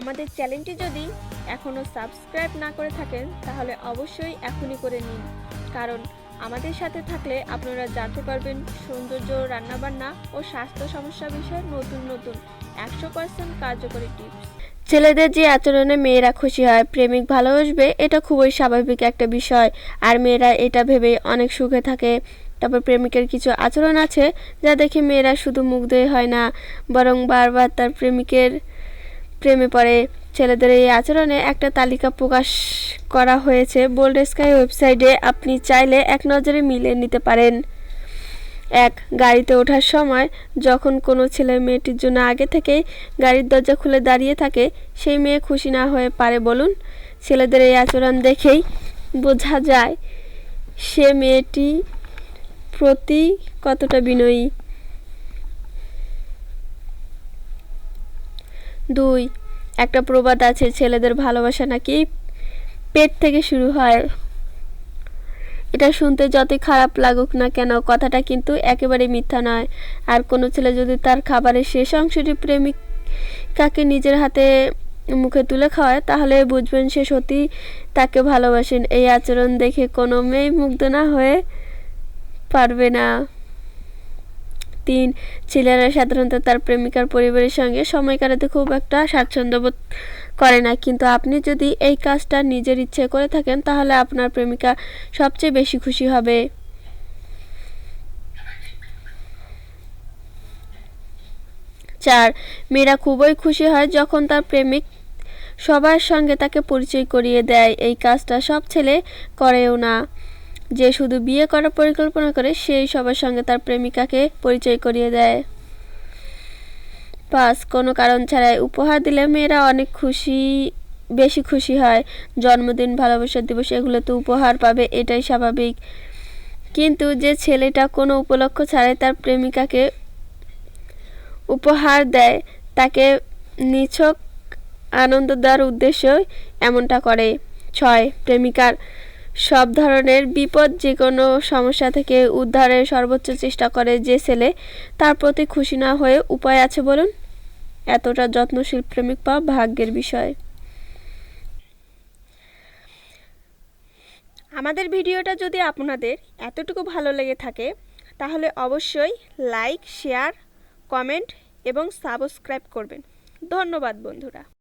আমাদের চ্যানেলটি যদি এখনও সাবস্ক্রাইব না করে থাকেন তাহলে অবশ্যই এখনই করে নিন, কারণ আমাদের সাথে থাকলে আপনারা জানতে পারবেন সৌন্দর্য, রান্নাবান্না ও স্বাস্থ্য সমস্যা বিষয়ে নতুন নতুন 100% কার্যকরী টিপস। ছেলেদের যে আচরণে মেয়েরা খুশি হয়, প্রেমিক ভালোবাসবে, এটা খুবই স্বাভাবিক একটা বিষয়। আর মেয়েরা এটা ভেবে অনেক সুখে থাকে। তারপর প্রেমিকের কিছু আচরণ আছে যা দেখে মেয়েরা শুধু মুগ্ধই হয় না, বরং বারবার তার প্রেমিকের প্রেমে পড়ে। ছেলেদের এই আচরণে একটা তালিকা প্রকাশ করা হয়েছে বোল্ড স্কাই ওয়েবসাইটে, আপনি চাইলে এক নজরে মিলিয়ে নিতে পারেন। 1. গাড়িতে ওঠার সময় যখন কোনো ছেলে মেয়েটির জন্য আগে থেকেই গাড়ির দরজা খুলে দাঁড়িয়ে থাকে, সেই মেয়ে খুশি না হয়ে পারে বলুন? ছেলেদের এই আচরণ দেখেই বোঝা যায় সে মেয়েটি প্রতি কতটা বিনয়ী। 2. একটা প্রবাদ আছে, ছেলেদের ভালোবাসা নাকি পেট থেকে শুরু হয়। এটা শুনতে যতই খারাপ লাগুক না কেন, কথাটা কিন্তু একেবারে মিথ্যা নয়। আর কোনো ছেলে যদি তার খাবারের শেষ অংশটি প্রেমিকাকে নিজের হাতে মুখে তুলে খাওয়ায়, তাহলে বুঝবেন সে সত্যি তাকে ভালোবাসেন। এই আচরণ দেখে কোনো মেয়ে মুগ্ধ না হয়ে পারবে না। 3. ছেলেরা সাধারণত তার প্রেমিকার পরিবারের সঙ্গে সময় কাটাতে খুব একটা স্বাচ্ছন্দ্য বোধ করে না, কিন্তু আপনি যদি এই কাজটা নিজের ইচ্ছে করে থাকেন তাহলে আপনার প্রেমিকা সবচেয়ে বেশি খুশি হবে। 4. মেয়েরা খুবই খুশি হয় যখন তার প্রেমিক সবার সঙ্গে তাকে পরিচয় করিয়ে দেয়। এই কাজটা সব ছেলে করেও না। যে শুধু বিয়ে করার পরিকল্পনা করে সেই সবার সঙ্গে তার প্রেমিকাকে পরিচয় করিয়ে দেয়। 5. কোনো কারণ ছাড়াই উপহার দিলে মেয়েরা অনেক বেশি খুশি হয়। জন্মদিন, ভালোবাসার দিবস, এগুলোতে উপহার পাবে, এটাই স্বাভাবিক। কিন্তু যে ছেলেটা কোনো উপলক্ষ ছাড়াই তার প্রেমিকাকে উপহার দেয়, তাকে নিছক আনন্দ দেওয়ার উদ্দেশ্যই এমনটা করে। 6. প্রেমিকার সব ধরনের বিপদ, যে কোনো সমস্যা থেকে উদ্ধারের সর্বোচ্চ চেষ্টা করে যে ছেলে, তার প্রতি খুশি না হয়ে উপায় আছে বলুন? এতটা যত্নশীল প্রেমিক পাওয়া ভাগ্যের বিষয়। আমাদের ভিডিওটা যদি আপনাদের এতটুকু ভালো লেগে থাকে তাহলে অবশ্যই লাইক, শেয়ার, কমেন্ট এবং সাবস্ক্রাইব করবেন। ধন্যবাদ বন্ধুরা।